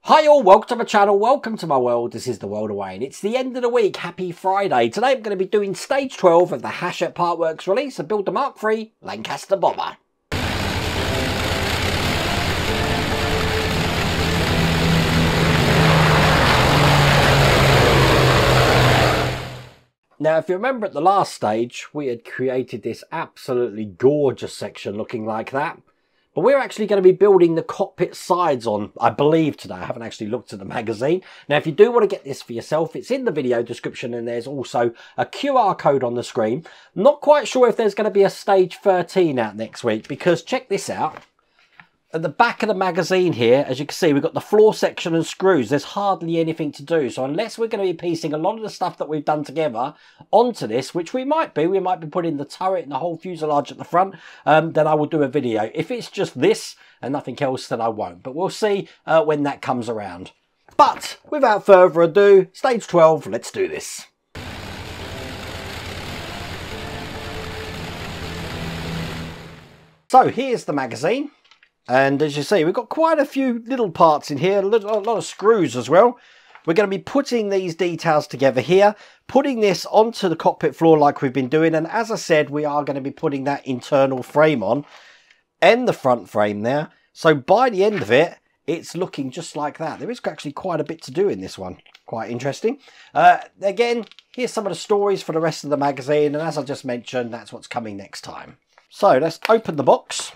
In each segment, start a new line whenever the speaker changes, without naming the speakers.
Hi all, welcome to my channel, welcome to my world. This is the world of Wayne. It's the end of the week, happy Friday. Today I'm going to be doing stage 12 of the Hachette Partworks release of Build the B.III. Lancaster bomber. Now if you remember at the last stage, we had created this absolutely gorgeous section looking like that. But we're actually going to be building the cockpit sides on, I believe, today. I haven't actually looked at the magazine. Now, if you do want to get this for yourself, it's in the video description and there's also a QR code on the screen. Not quite sure if there's going to be a stage 13 out next week because check this out. At the back of the magazine here, as you can see, we've got the floor section and screws. There's hardly anything to do. So unless we're going to be piecing a lot of the stuff that we've done together onto this, which we might be putting the turret and the whole fuselage at the front, then I will do a video. If it's just this and nothing else, then I won't. But we'll see when that comes around. But without further ado, stage 12, let's do this. So here's the magazine. And as you see, we've got quite a few little parts in here, a lot of screws as well. We're going to be putting these details together here, putting this onto the cockpit floor like we've been doing. And as I said, we are going to be putting that internal frame on and the front frame there. So by the end of it, it's looking just like that. There is actually quite a bit to do in this one. Quite interesting. Again, here's some of the stories for the rest of the magazine. And as I just mentioned, that's what's coming next time. So let's open the box.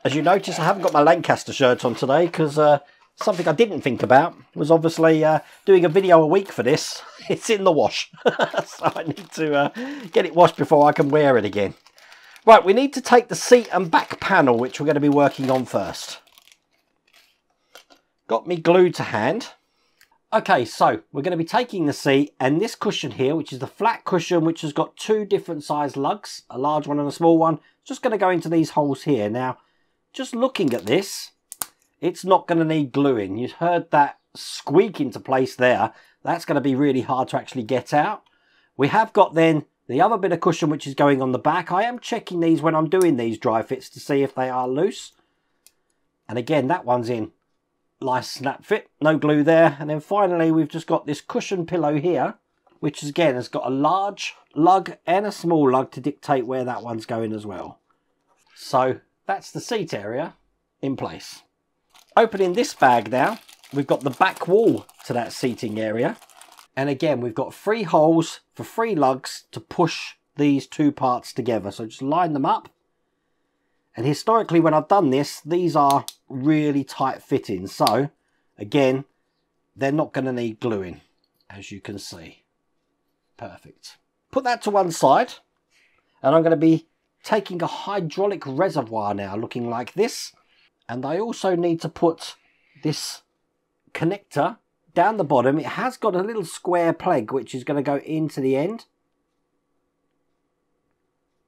As you notice, I haven't got my Lancaster shirt on today because something I didn't think about was obviously doing a video a week for this. It's in the wash. So I need to get it washed before I can wear it again. Right, we need to take the seat and back panel, which we're going to be working on first. Got me glue to hand. Okay, so we're going to be taking the seat and this cushion here, which is the flat cushion, which has got two different size lugs, a large one and a small one. Just going to go into these holes here. Now, just looking at this, it's not going to need gluing. You heard that squeak into place there. That's going to be really hard to actually get out. We have got then the other bit of cushion which is going on the back. I am checking these when I'm doing these dry fits to see if they are loose. And again, that one's in nice snap fit, no glue there. And then finally, we've just got this cushion pillow here, which again has got a large lug and a small lug to dictate where that one's going as well. So that's the seat area in place. Opening this bag now, we've got the back wall to that seating area. And again, we've got 3 holes for 3 lugs to push these two parts together. So just line them up. And historically, when I've done this, these are really tight fitting. So again, they're not going to need gluing, as you can see. Perfect. Put that to one side. And I'm going to be taking a hydraulic reservoir now looking like this, and I also need to put this connector down the bottom. It has got a little square plug which is going to go into the end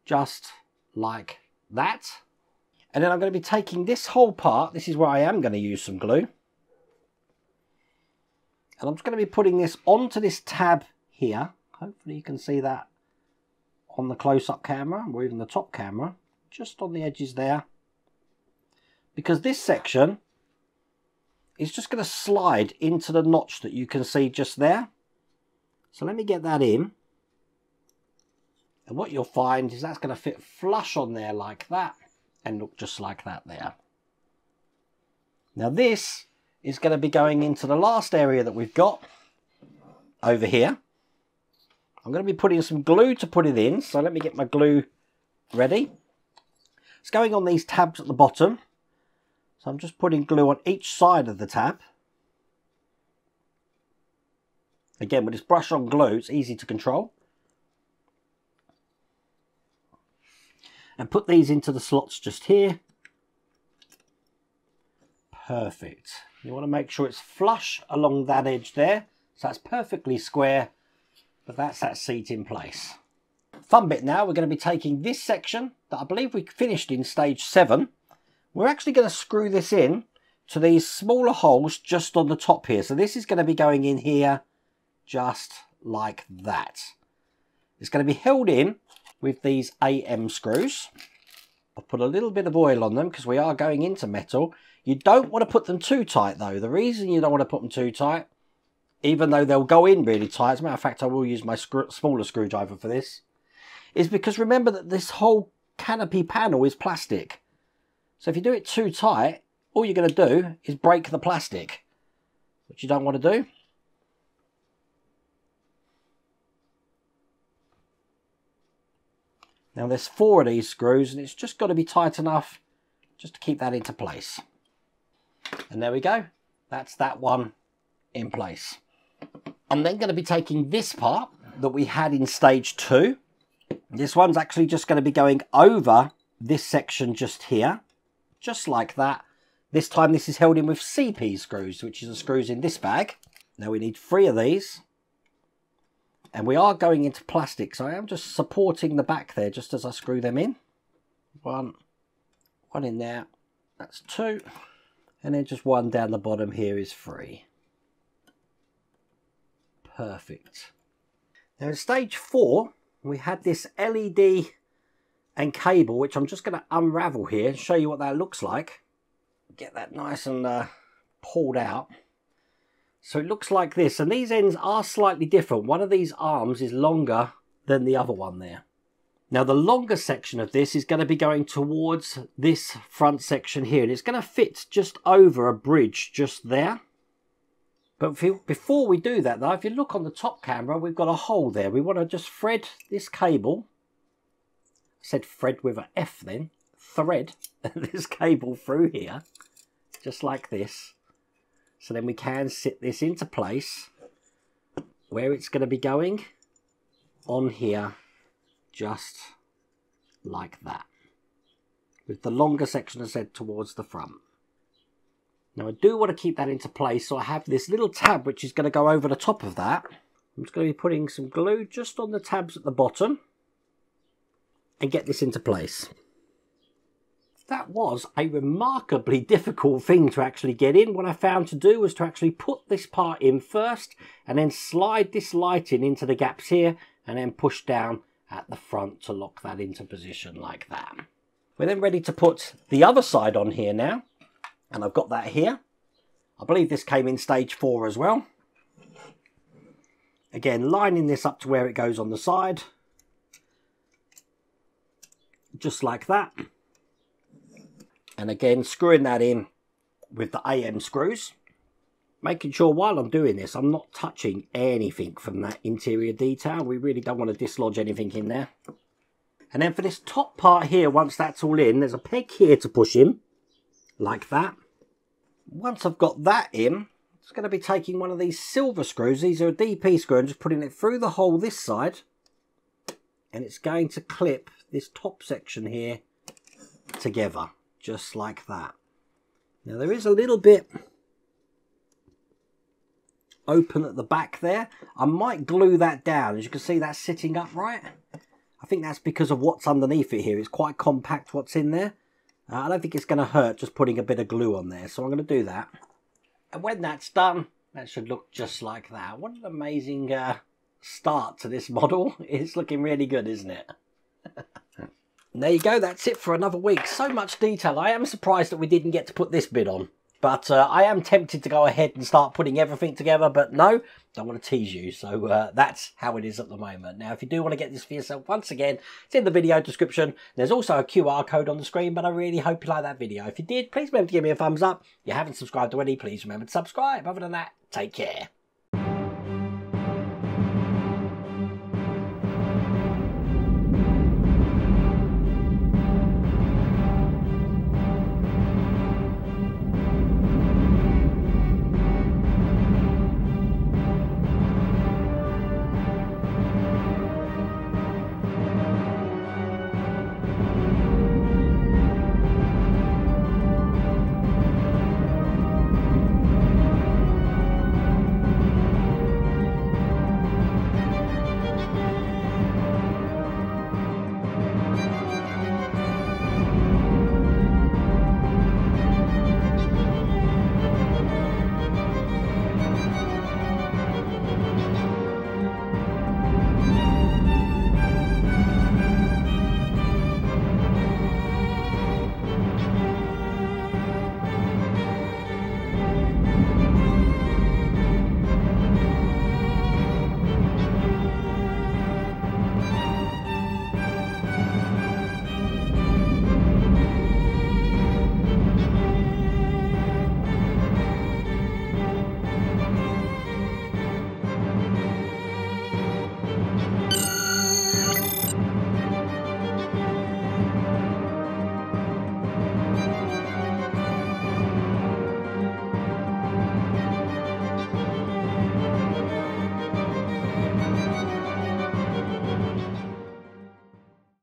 just like that. And then I'm going to be taking this whole part, this is where I am going to use some glue, and I'm just going to be putting this onto this tab here. Hopefully you can see that on the close-up camera or even the top camera, just on the edges there, because this section is just going to slide into the notch that you can see just there. So let me get that in, and what you'll find is that's going to fit flush on there like that and look just like that there. Now this is going to be going into the last area that we've got over here. I'm going to be putting some glue to put it in, so let me get my glue ready. It's going on these tabs at the bottom, so I'm just putting glue on each side of the tab. Again, with this brush on glue, it's easy to control. And put these into the slots just here. Perfect. You want to make sure it's flush along that edge there, so that's perfectly square. But that's that seat in place. Fun bit now, we're going to be taking this section that I believe we finished in stage 7. We're actually going to screw this in to these smaller holes just on the top here. So this is going to be going in here just like that. It's going to be held in with these AM screws. I'll put a little bit of oil on them because we are going into metal. You don't want to put them too tight though. The reason you don't want to put them too tight, even though they'll go in really tight, as a matter of fact I will use my smaller screwdriver for this, is because remember that this whole canopy panel is plastic. So if you do it too tight, all you're going to do is break the plastic, which you don't want to do. Now there's 4 of these screws and it's just got to be tight enough just to keep that into place. And there we go. That's that one in place. I'm then going to be taking this part that we had in stage 2. This one's actually just going to be going over this section just here, just like that. This time this is held in with CP screws, which is the screws in this bag. Now we need 3 of these. And we are going into plastic, so I am just supporting the back there just as I screw them in. One in there, that's 2. And then just 1 down the bottom here is 3. Perfect. Now in stage 4, we had this LED and cable, which I'm just going to unravel here and show you what that looks like. Get that nice and pulled out. So it looks like this, and these ends are slightly different. One of these arms is longer than the other one there. Now the longer section of this is going to be going towards this front section here, and it's going to fit just over a bridge just there. But before we do that though, if you look on the top camera, we've got a hole there. We want to just thread this cable. I said thread with an F then. Thread this cable through here, just like this. So then we can sit this into place where it's going to be going on here, just like that. With the longer section, as I said, towards the front. Now I do want to keep that into place, so I have this little tab which is going to go over the top of that. I'm just going to be putting some glue just on the tabs at the bottom and get this into place. That was a remarkably difficult thing to actually get in. What I found to do was to actually put this part in first and then slide this lighting into the gaps here and then push down at the front to lock that into position like that. We're then ready to put the other side on here now, and I've got that here. I believe this came in stage 4 as well. Again, lining this up to where it goes on the side, just like that. And again, screwing that in with the AM screws, making sure while I'm doing this, I'm not touching anything from that interior detail. We really don't want to dislodge anything in there. And then for this top part here, once that's all in, there's a peg here to push in, like that. Once I've got that in, it's going to be taking one of these silver screws. These are a DP screw, and just putting it through the hole this side. And it's going to clip this top section here together. Just like that. Now there is a little bit open at the back there. I might glue that down. As you can see, that's sitting upright. I think that's because of what's underneath it here. It's quite compact what's in there. I don't think it's going to hurt just putting a bit of glue on there. So I'm going to do that. And when that's done, that should look just like that. What an amazing start to this model. It's looking really good, isn't it? And there you go, that's it for another week. So much detail. I am surprised that we didn't get to put this bit on. But I am tempted to go ahead and start putting everything together. But no, don't want to tease you. So that's how it is at the moment. Now, if you do want to get this for yourself, once again, it's in the video description. There's also a QR code on the screen. But I really hope you like that video. If you did, please remember to give me a thumbs up. If you haven't subscribed already, please remember to subscribe. Other than that, take care.